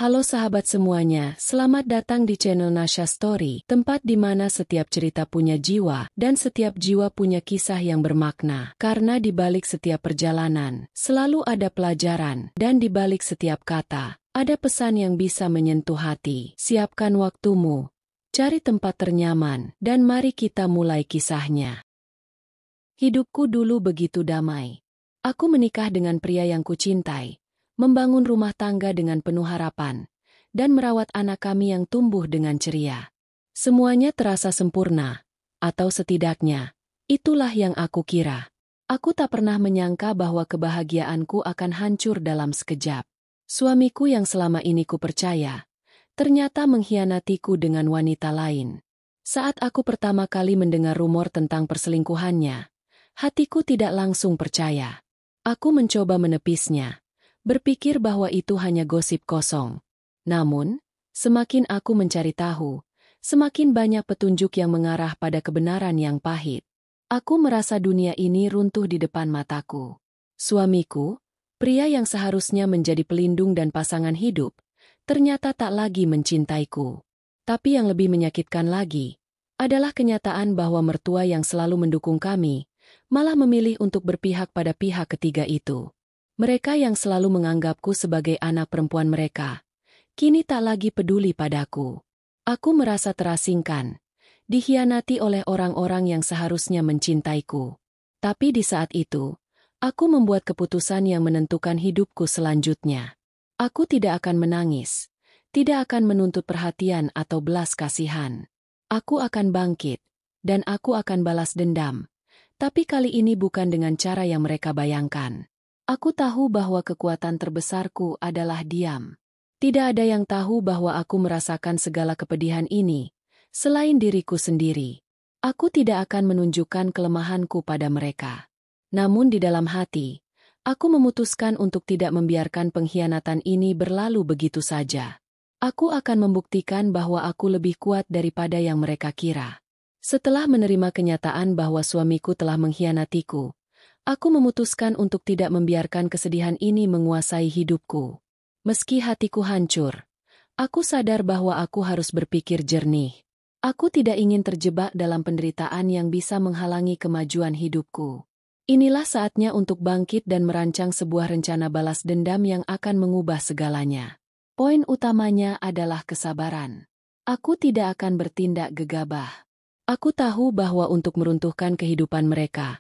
Halo sahabat semuanya, selamat datang di channel Nasha Story, tempat di mana setiap cerita punya jiwa, dan setiap jiwa punya kisah yang bermakna. Karena di balik setiap perjalanan, selalu ada pelajaran, dan di balik setiap kata, ada pesan yang bisa menyentuh hati. Siapkan waktumu, cari tempat ternyaman, dan mari kita mulai kisahnya. Hidupku dulu begitu damai. Aku menikah dengan pria yang kucintai, membangun rumah tangga dengan penuh harapan, dan merawat anak kami yang tumbuh dengan ceria. Semuanya terasa sempurna, atau setidaknya, itulah yang aku kira. Aku tak pernah menyangka bahwa kebahagiaanku akan hancur dalam sekejap. Suamiku yang selama ini kupercaya, ternyata mengkhianatiku dengan wanita lain. Saat aku pertama kali mendengar rumor tentang perselingkuhannya, hatiku tidak langsung percaya. Aku mencoba menepisnya, berpikir bahwa itu hanya gosip kosong. Namun, semakin aku mencari tahu, semakin banyak petunjuk yang mengarah pada kebenaran yang pahit. Aku merasa dunia ini runtuh di depan mataku. Suamiku, pria yang seharusnya menjadi pelindung dan pasangan hidup, ternyata tak lagi mencintaiku. Tapi yang lebih menyakitkan lagi, adalah kenyataan bahwa mertua yang selalu mendukung kami, malah memilih untuk berpihak pada pihak ketiga itu. Mereka yang selalu menganggapku sebagai anak perempuan mereka, kini tak lagi peduli padaku. Aku merasa terasingkan, dikhianati oleh orang-orang yang seharusnya mencintaiku. Tapi di saat itu, aku membuat keputusan yang menentukan hidupku selanjutnya. Aku tidak akan menangis, tidak akan menuntut perhatian atau belas kasihan. Aku akan bangkit, dan aku akan balas dendam. Tapi kali ini bukan dengan cara yang mereka bayangkan. Aku tahu bahwa kekuatan terbesarku adalah diam. Tidak ada yang tahu bahwa aku merasakan segala kepedihan ini, selain diriku sendiri. Aku tidak akan menunjukkan kelemahanku pada mereka. Namun di dalam hati, aku memutuskan untuk tidak membiarkan pengkhianatan ini berlalu begitu saja. Aku akan membuktikan bahwa aku lebih kuat daripada yang mereka kira. Setelah menerima kenyataan bahwa suamiku telah mengkhianatiku, aku memutuskan untuk tidak membiarkan kesedihan ini menguasai hidupku. Meski hatiku hancur, aku sadar bahwa aku harus berpikir jernih. Aku tidak ingin terjebak dalam penderitaan yang bisa menghalangi kemajuan hidupku. Inilah saatnya untuk bangkit dan merancang sebuah rencana balas dendam yang akan mengubah segalanya. Poin utamanya adalah kesabaran. Aku tidak akan bertindak gegabah. Aku tahu bahwa untuk meruntuhkan kehidupan mereka,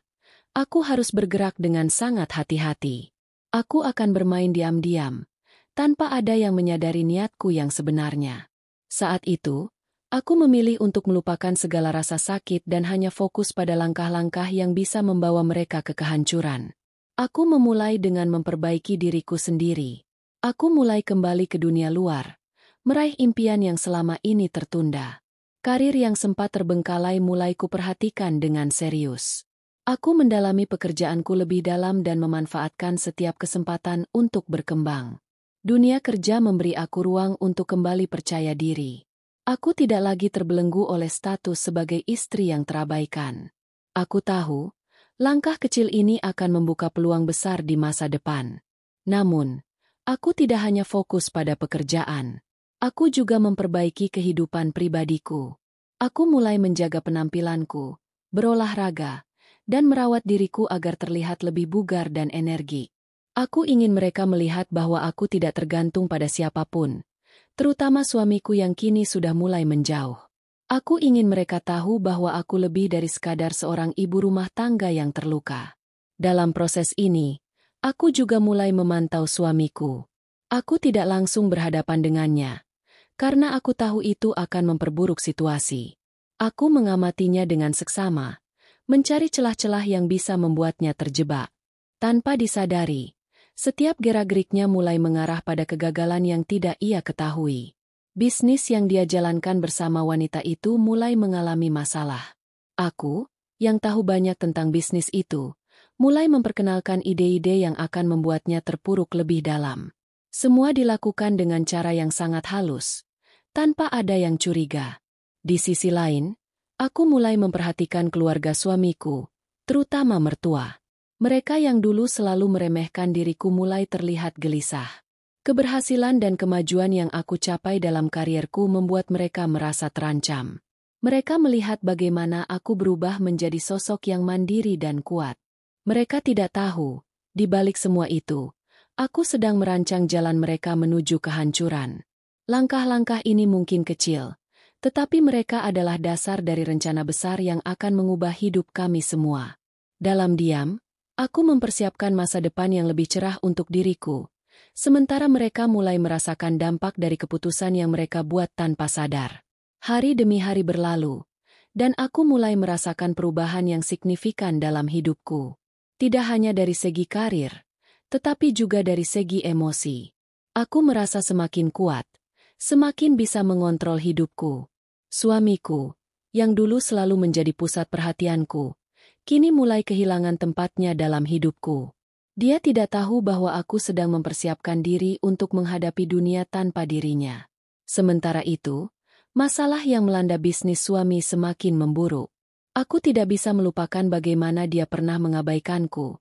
aku harus bergerak dengan sangat hati-hati. Aku akan bermain diam-diam, tanpa ada yang menyadari niatku yang sebenarnya. Saat itu, aku memilih untuk melupakan segala rasa sakit dan hanya fokus pada langkah-langkah yang bisa membawa mereka ke kehancuran. Aku memulai dengan memperbaiki diriku sendiri. Aku mulai kembali ke dunia luar, meraih impian yang selama ini tertunda. Karir yang sempat terbengkalai mulai kuperhatikan dengan serius. Aku mendalami pekerjaanku lebih dalam dan memanfaatkan setiap kesempatan untuk berkembang. Dunia kerja memberi aku ruang untuk kembali percaya diri. Aku tidak lagi terbelenggu oleh status sebagai istri yang terabaikan. Aku tahu, langkah kecil ini akan membuka peluang besar di masa depan. Namun, aku tidak hanya fokus pada pekerjaan. Aku juga memperbaiki kehidupan pribadiku. Aku mulai menjaga penampilanku, berolahraga, dan merawat diriku agar terlihat lebih bugar dan energi. Aku ingin mereka melihat bahwa aku tidak tergantung pada siapapun, terutama suamiku yang kini sudah mulai menjauh. Aku ingin mereka tahu bahwa aku lebih dari sekadar seorang ibu rumah tangga yang terluka. Dalam proses ini, aku juga mulai memantau suamiku. Aku tidak langsung berhadapan dengannya, karena aku tahu itu akan memperburuk situasi. Aku mengamatinya dengan seksama, mencari celah-celah yang bisa membuatnya terjebak. Tanpa disadari, setiap gerak-geriknya mulai mengarah pada kegagalan yang tidak ia ketahui. Bisnis yang dia jalankan bersama wanita itu mulai mengalami masalah. Aku, yang tahu banyak tentang bisnis itu, mulai memperkenalkan ide-ide yang akan membuatnya terpuruk lebih dalam. Semua dilakukan dengan cara yang sangat halus, tanpa ada yang curiga. Di sisi lain, aku mulai memperhatikan keluarga suamiku, terutama mertua. Mereka yang dulu selalu meremehkan diriku mulai terlihat gelisah. Keberhasilan dan kemajuan yang aku capai dalam karierku membuat mereka merasa terancam. Mereka melihat bagaimana aku berubah menjadi sosok yang mandiri dan kuat. Mereka tidak tahu, di balik semua itu, aku sedang merancang jalan mereka menuju kehancuran. Langkah-langkah ini mungkin kecil, tetapi mereka adalah dasar dari rencana besar yang akan mengubah hidup kami semua. Dalam diam, aku mempersiapkan masa depan yang lebih cerah untuk diriku. Sementara mereka mulai merasakan dampak dari keputusan yang mereka buat tanpa sadar. Hari demi hari berlalu, dan aku mulai merasakan perubahan yang signifikan dalam hidupku. Tidak hanya dari segi karir, tetapi juga dari segi emosi. Aku merasa semakin kuat, semakin bisa mengontrol hidupku. Suamiku, yang dulu selalu menjadi pusat perhatianku, kini mulai kehilangan tempatnya dalam hidupku. Dia tidak tahu bahwa aku sedang mempersiapkan diri untuk menghadapi dunia tanpa dirinya. Sementara itu, masalah yang melanda bisnis suami semakin memburuk. Aku tidak bisa melupakan bagaimana dia pernah mengabaikanku.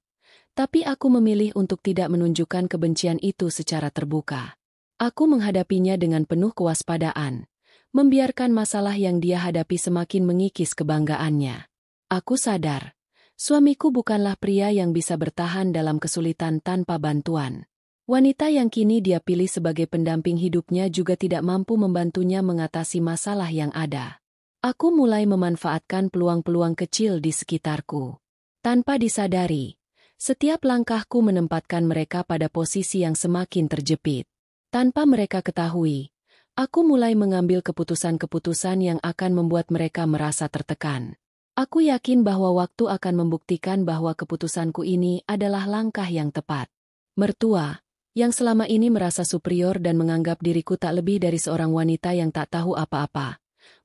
Tapi aku memilih untuk tidak menunjukkan kebencian itu secara terbuka. Aku menghadapinya dengan penuh kewaspadaan, membiarkan masalah yang dia hadapi semakin mengikis kebanggaannya. Aku sadar, suamiku bukanlah pria yang bisa bertahan dalam kesulitan tanpa bantuan. Wanita yang kini dia pilih sebagai pendamping hidupnya juga tidak mampu membantunya mengatasi masalah yang ada. Aku mulai memanfaatkan peluang-peluang kecil di sekitarku. Tanpa disadari, setiap langkahku menempatkan mereka pada posisi yang semakin terjepit. Tanpa mereka ketahui, aku mulai mengambil keputusan-keputusan yang akan membuat mereka merasa tertekan. Aku yakin bahwa waktu akan membuktikan bahwa keputusanku ini adalah langkah yang tepat. Mertua, yang selama ini merasa superior dan menganggap diriku tak lebih dari seorang wanita yang tak tahu apa-apa,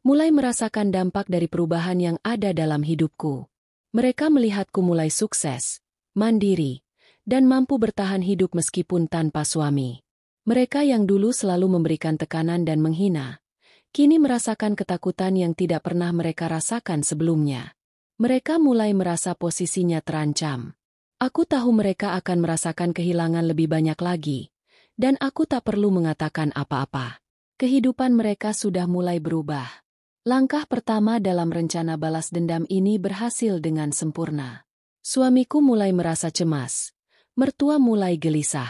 mulai merasakan dampak dari perubahan yang ada dalam hidupku. Mereka melihatku mulai sukses, mandiri, dan mampu bertahan hidup meskipun tanpa suami. Mereka yang dulu selalu memberikan tekanan dan menghina, kini merasakan ketakutan yang tidak pernah mereka rasakan sebelumnya. Mereka mulai merasa posisinya terancam. Aku tahu mereka akan merasakan kehilangan lebih banyak lagi, dan aku tak perlu mengatakan apa-apa. Kehidupan mereka sudah mulai berubah. Langkah pertama dalam rencana balas dendam ini berhasil dengan sempurna. Suamiku mulai merasa cemas. Mertua mulai gelisah.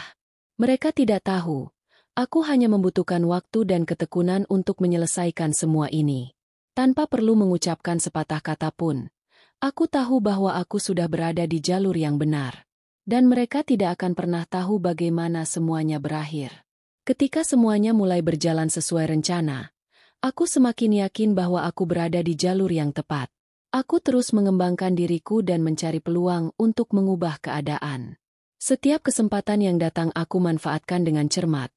Mereka tidak tahu, aku hanya membutuhkan waktu dan ketekunan untuk menyelesaikan semua ini. Tanpa perlu mengucapkan sepatah kata pun, aku tahu bahwa aku sudah berada di jalur yang benar. Dan mereka tidak akan pernah tahu bagaimana semuanya berakhir. Ketika semuanya mulai berjalan sesuai rencana, aku semakin yakin bahwa aku berada di jalur yang tepat. Aku terus mengembangkan diriku dan mencari peluang untuk mengubah keadaan. Setiap kesempatan yang datang aku manfaatkan dengan cermat,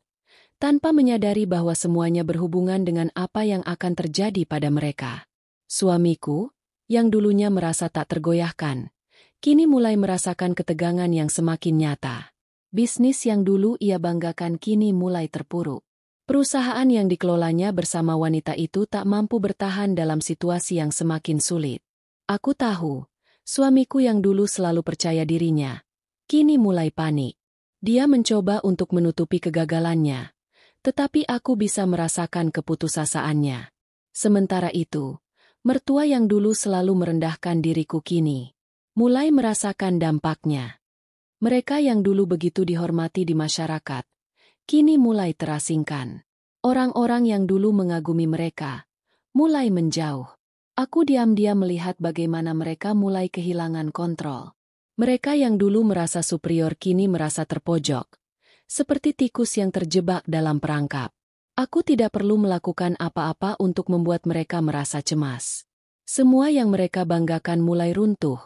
tanpa menyadari bahwa semuanya berhubungan dengan apa yang akan terjadi pada mereka. Suamiku, yang dulunya merasa tak tergoyahkan, kini mulai merasakan ketegangan yang semakin nyata. Bisnis yang dulu ia banggakan kini mulai terpuruk. Perusahaan yang dikelolanya bersama wanita itu tak mampu bertahan dalam situasi yang semakin sulit. Aku tahu, suamiku yang dulu selalu percaya dirinya, kini mulai panik. Dia mencoba untuk menutupi kegagalannya, tetapi aku bisa merasakan keputusasaannya. Sementara itu, mertua yang dulu selalu merendahkan diriku kini mulai merasakan dampaknya. Mereka yang dulu begitu dihormati di masyarakat, kini mulai terasingkan. Orang-orang yang dulu mengagumi mereka mulai menjauh. Aku diam-diam melihat bagaimana mereka mulai kehilangan kontrol. Mereka yang dulu merasa superior kini merasa terpojok, seperti tikus yang terjebak dalam perangkap. Aku tidak perlu melakukan apa-apa untuk membuat mereka merasa cemas. Semua yang mereka banggakan mulai runtuh,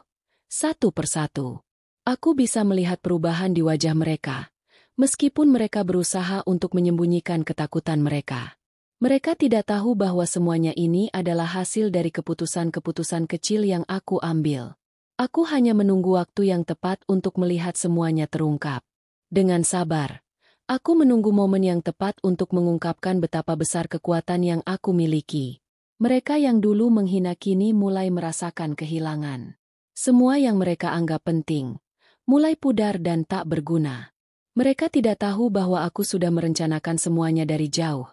satu persatu. Aku bisa melihat perubahan di wajah mereka, meskipun mereka berusaha untuk menyembunyikan ketakutan mereka. Mereka tidak tahu bahwa semuanya ini adalah hasil dari keputusan-keputusan kecil yang aku ambil. Aku hanya menunggu waktu yang tepat untuk melihat semuanya terungkap. Dengan sabar, aku menunggu momen yang tepat untuk mengungkapkan betapa besar kekuatan yang aku miliki. Mereka yang dulu menghina kini mulai merasakan kehilangan. Semua yang mereka anggap penting mulai pudar dan tak berguna. Mereka tidak tahu bahwa aku sudah merencanakan semuanya dari jauh,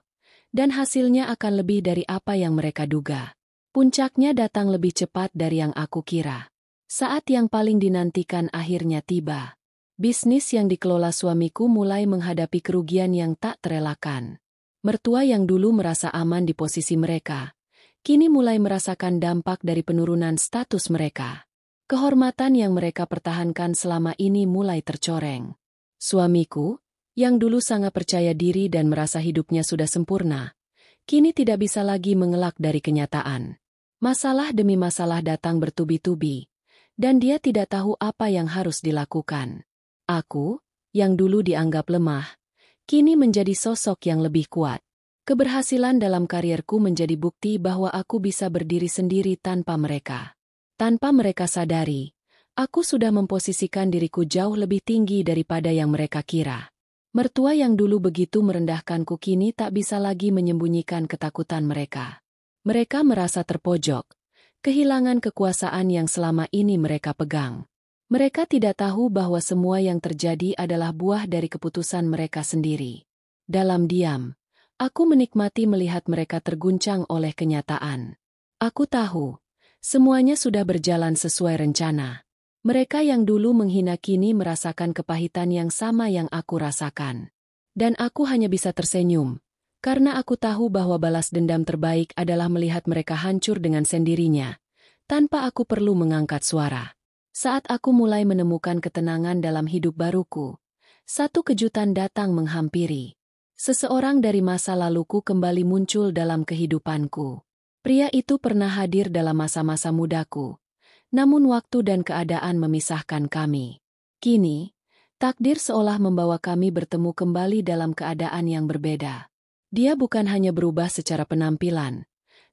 dan hasilnya akan lebih dari apa yang mereka duga. Puncaknya datang lebih cepat dari yang aku kira. Saat yang paling dinantikan akhirnya tiba. Bisnis yang dikelola suamiku mulai menghadapi kerugian yang tak terelakkan. Mertua yang dulu merasa aman di posisi mereka, kini mulai merasakan dampak dari penurunan status mereka. Kehormatan yang mereka pertahankan selama ini mulai tercoreng. Suamiku, yang dulu sangat percaya diri dan merasa hidupnya sudah sempurna, kini tidak bisa lagi mengelak dari kenyataan. Masalah demi masalah datang bertubi-tubi, dan dia tidak tahu apa yang harus dilakukan. Aku, yang dulu dianggap lemah, kini menjadi sosok yang lebih kuat. Keberhasilan dalam karierku menjadi bukti bahwa aku bisa berdiri sendiri tanpa mereka. Tanpa mereka sadari, aku sudah memposisikan diriku jauh lebih tinggi daripada yang mereka kira. Mertua yang dulu begitu merendahkanku kini tak bisa lagi menyembunyikan ketakutan mereka. Mereka merasa terpojok, kehilangan kekuasaan yang selama ini mereka pegang. Mereka tidak tahu bahwa semua yang terjadi adalah buah dari keputusan mereka sendiri. Dalam diam, aku menikmati melihat mereka terguncang oleh kenyataan. Aku tahu, semuanya sudah berjalan sesuai rencana. Mereka yang dulu menghina kini merasakan kepahitan yang sama yang aku rasakan. Dan aku hanya bisa tersenyum, karena aku tahu bahwa balas dendam terbaik adalah melihat mereka hancur dengan sendirinya, tanpa aku perlu mengangkat suara. Saat aku mulai menemukan ketenangan dalam hidup baruku, satu kejutan datang menghampiri. Seseorang dari masa laluku kembali muncul dalam kehidupanku. Pria itu pernah hadir dalam masa-masa mudaku. Namun waktu dan keadaan memisahkan kami. Kini, takdir seolah membawa kami bertemu kembali dalam keadaan yang berbeda. Dia bukan hanya berubah secara penampilan,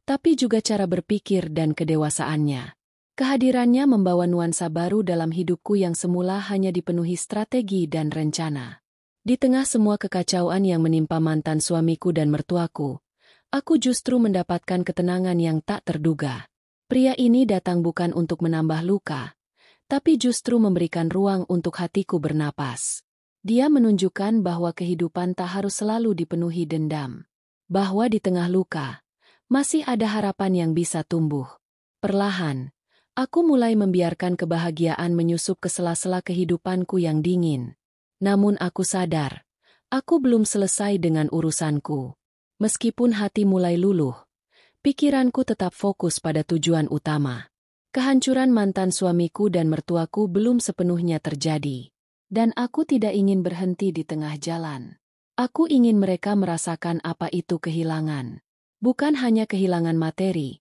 tapi juga cara berpikir dan kedewasaannya. Kehadirannya membawa nuansa baru dalam hidupku yang semula hanya dipenuhi strategi dan rencana. Di tengah semua kekacauan yang menimpa mantan suamiku dan mertuaku, aku justru mendapatkan ketenangan yang tak terduga. Pria ini datang bukan untuk menambah luka, tapi justru memberikan ruang untuk hatiku bernapas. Dia menunjukkan bahwa kehidupan tak harus selalu dipenuhi dendam. Bahwa di tengah luka, masih ada harapan yang bisa tumbuh. Perlahan, aku mulai membiarkan kebahagiaan menyusup ke sela-sela kehidupanku yang dingin. Namun aku sadar, aku belum selesai dengan urusanku. Meskipun hati mulai luluh, pikiranku tetap fokus pada tujuan utama. Kehancuran mantan suamiku dan mertuaku belum sepenuhnya terjadi. Dan aku tidak ingin berhenti di tengah jalan. Aku ingin mereka merasakan apa itu kehilangan. Bukan hanya kehilangan materi,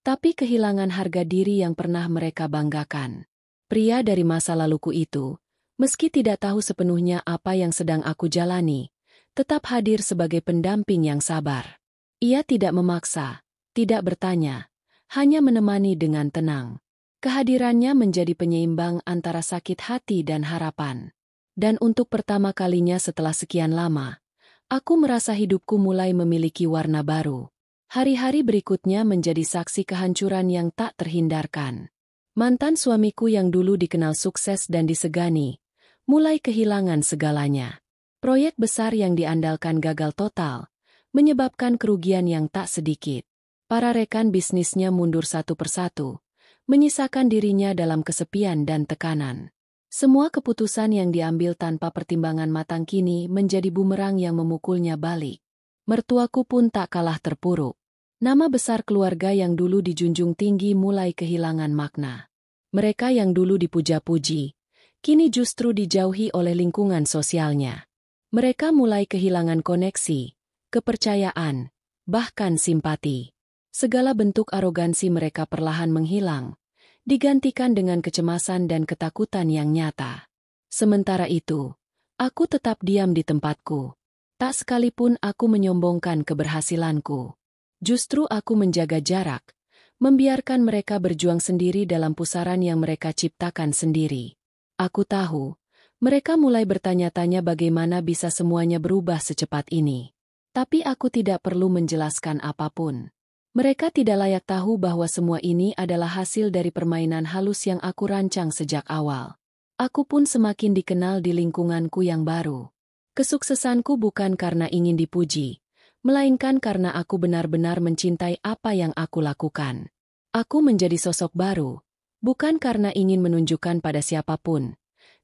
tapi kehilangan harga diri yang pernah mereka banggakan. Pria dari masa laluku itu, meski tidak tahu sepenuhnya apa yang sedang aku jalani, tetap hadir sebagai pendamping yang sabar. Ia tidak memaksa, tidak bertanya, hanya menemani dengan tenang. Kehadirannya menjadi penyeimbang antara sakit hati dan harapan. Dan untuk pertama kalinya setelah sekian lama, aku merasa hidupku mulai memiliki warna baru. Hari-hari berikutnya menjadi saksi kehancuran yang tak terhindarkan. Mantan suamiku yang dulu dikenal sukses dan disegani, mulai kehilangan segalanya. Proyek besar yang diandalkan gagal total, menyebabkan kerugian yang tak sedikit. Para rekan bisnisnya mundur satu persatu, menyisakan dirinya dalam kesepian dan tekanan. Semua keputusan yang diambil tanpa pertimbangan matang kini menjadi bumerang yang memukulnya balik. Mertuaku pun tak kalah terpuruk. Nama besar keluarga yang dulu dijunjung tinggi mulai kehilangan makna. Mereka yang dulu dipuja-puji, kini justru dijauhi oleh lingkungan sosialnya. Mereka mulai kehilangan koneksi, kepercayaan, bahkan simpati. Segala bentuk arogansi mereka perlahan menghilang, digantikan dengan kecemasan dan ketakutan yang nyata. Sementara itu, aku tetap diam di tempatku. Tak sekalipun aku menyombongkan keberhasilanku. Justru aku menjaga jarak, membiarkan mereka berjuang sendiri dalam pusaran yang mereka ciptakan sendiri. Aku tahu, mereka mulai bertanya-tanya bagaimana bisa semuanya berubah secepat ini. Tapi aku tidak perlu menjelaskan apapun. Mereka tidak layak tahu bahwa semua ini adalah hasil dari permainan halus yang aku rancang sejak awal. Aku pun semakin dikenal di lingkunganku yang baru. Kesuksesanku bukan karena ingin dipuji, melainkan karena aku benar-benar mencintai apa yang aku lakukan. Aku menjadi sosok baru, bukan karena ingin menunjukkan pada siapapun,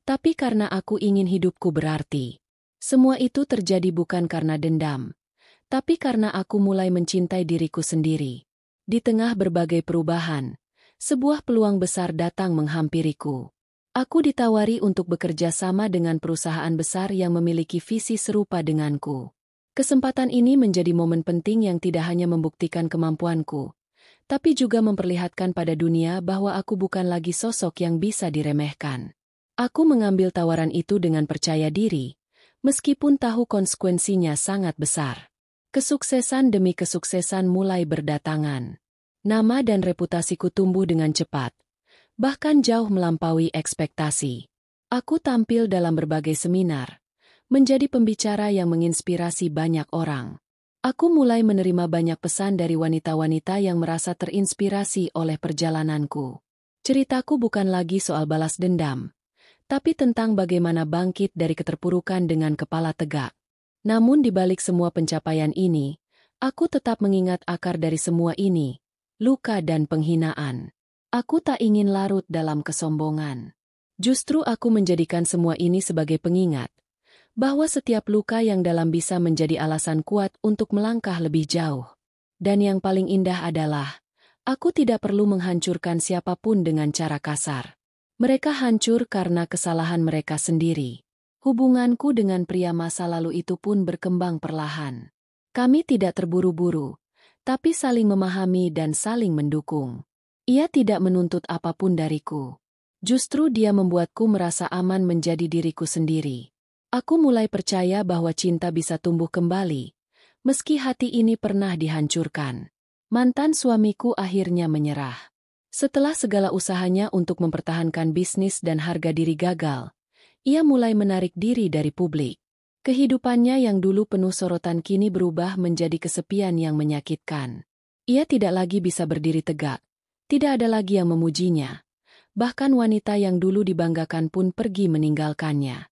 tapi karena aku ingin hidupku berarti. Semua itu terjadi bukan karena dendam, tapi karena aku mulai mencintai diriku sendiri. Di tengah berbagai perubahan, sebuah peluang besar datang menghampiriku. Aku ditawari untuk bekerja sama dengan perusahaan besar yang memiliki visi serupa denganku. Kesempatan ini menjadi momen penting yang tidak hanya membuktikan kemampuanku, tapi juga memperlihatkan pada dunia bahwa aku bukan lagi sosok yang bisa diremehkan. Aku mengambil tawaran itu dengan percaya diri, meskipun tahu konsekuensinya sangat besar. Kesuksesan demi kesuksesan mulai berdatangan. Nama dan reputasiku tumbuh dengan cepat, bahkan jauh melampaui ekspektasi. Aku tampil dalam berbagai seminar, menjadi pembicara yang menginspirasi banyak orang. Aku mulai menerima banyak pesan dari wanita-wanita yang merasa terinspirasi oleh perjalananku. Ceritaku bukan lagi soal balas dendam, tapi tentang bagaimana bangkit dari keterpurukan dengan kepala tegak. Namun di balik semua pencapaian ini, aku tetap mengingat akar dari semua ini, luka dan penghinaan. Aku tak ingin larut dalam kesombongan. Justru aku menjadikan semua ini sebagai pengingat, bahwa setiap luka yang dalam bisa menjadi alasan kuat untuk melangkah lebih jauh. Dan yang paling indah adalah, aku tidak perlu menghancurkan siapapun dengan cara kasar. Mereka hancur karena kesalahan mereka sendiri. Hubunganku dengan pria masa lalu itu pun berkembang perlahan. Kami tidak terburu-buru, tapi saling memahami dan saling mendukung. Ia tidak menuntut apapun dariku. Justru dia membuatku merasa aman menjadi diriku sendiri. Aku mulai percaya bahwa cinta bisa tumbuh kembali, meski hati ini pernah dihancurkan. Mantan suamiku akhirnya menyerah. Setelah segala usahanya untuk mempertahankan bisnis dan harga diri gagal, ia mulai menarik diri dari publik. Kehidupannya yang dulu penuh sorotan kini berubah menjadi kesepian yang menyakitkan. Ia tidak lagi bisa berdiri tegak. Tidak ada lagi yang memujinya. Bahkan wanita yang dulu dibanggakan pun pergi meninggalkannya.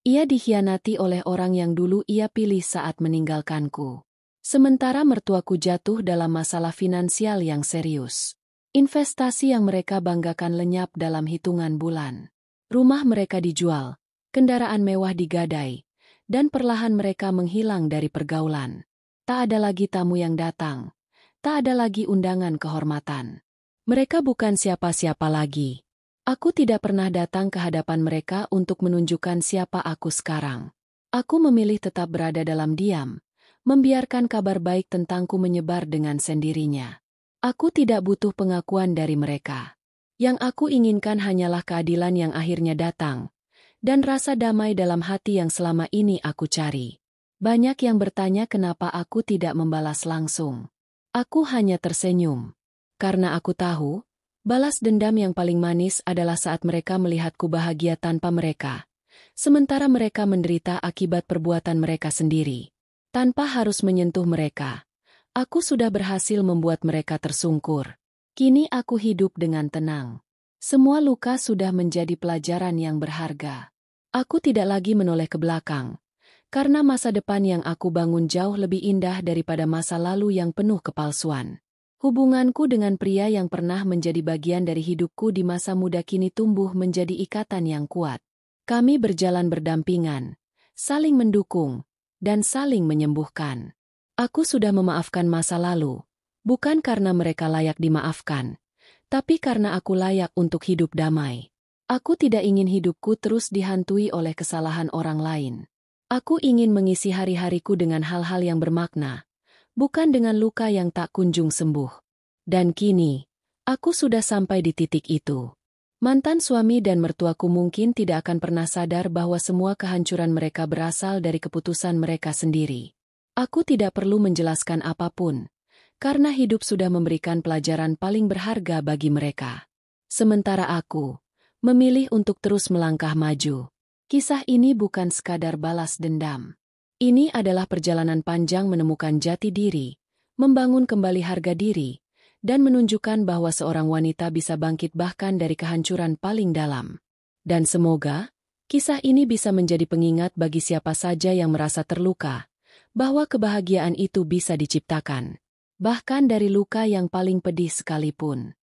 Ia dikhianati oleh orang yang dulu ia pilih saat meninggalkanku. Sementara mertuaku jatuh dalam masalah finansial yang serius. Investasi yang mereka banggakan lenyap dalam hitungan bulan. Rumah mereka dijual, kendaraan mewah digadai, dan perlahan mereka menghilang dari pergaulan. Tak ada lagi tamu yang datang. Tak ada lagi undangan kehormatan. Mereka bukan siapa-siapa lagi. Aku tidak pernah datang ke hadapan mereka untuk menunjukkan siapa aku sekarang. Aku memilih tetap berada dalam diam, membiarkan kabar baik tentangku menyebar dengan sendirinya. Aku tidak butuh pengakuan dari mereka. Yang aku inginkan hanyalah keadilan yang akhirnya datang, dan rasa damai dalam hati yang selama ini aku cari. Banyak yang bertanya kenapa aku tidak membalas langsung. Aku hanya tersenyum. Karena aku tahu, balas dendam yang paling manis adalah saat mereka melihatku bahagia tanpa mereka, sementara mereka menderita akibat perbuatan mereka sendiri. Tanpa harus menyentuh mereka, aku sudah berhasil membuat mereka tersungkur. Kini aku hidup dengan tenang. Semua luka sudah menjadi pelajaran yang berharga. Aku tidak lagi menoleh ke belakang, karena masa depan yang aku bangun jauh lebih indah daripada masa lalu yang penuh kepalsuan. Hubunganku dengan pria yang pernah menjadi bagian dari hidupku di masa muda kini tumbuh menjadi ikatan yang kuat. Kami berjalan berdampingan, saling mendukung, dan saling menyembuhkan. Aku sudah memaafkan masa lalu, bukan karena mereka layak dimaafkan, tapi karena aku layak untuk hidup damai. Aku tidak ingin hidupku terus dihantui oleh kesalahan orang lain. Aku ingin mengisi hari-hariku dengan hal-hal yang bermakna, bukan dengan luka yang tak kunjung sembuh. Dan kini, aku sudah sampai di titik itu. Mantan suami dan mertuaku mungkin tidak akan pernah sadar bahwa semua kehancuran mereka berasal dari keputusan mereka sendiri. Aku tidak perlu menjelaskan apapun, karena hidup sudah memberikan pelajaran paling berharga bagi mereka. Sementara aku memilih untuk terus melangkah maju. Kisah ini bukan sekadar balas dendam. Ini adalah perjalanan panjang menemukan jati diri, membangun kembali harga diri, dan menunjukkan bahwa seorang wanita bisa bangkit bahkan dari kehancuran paling dalam. Dan semoga kisah ini bisa menjadi pengingat bagi siapa saja yang merasa terluka, bahwa kebahagiaan itu bisa diciptakan, bahkan dari luka yang paling pedih sekalipun.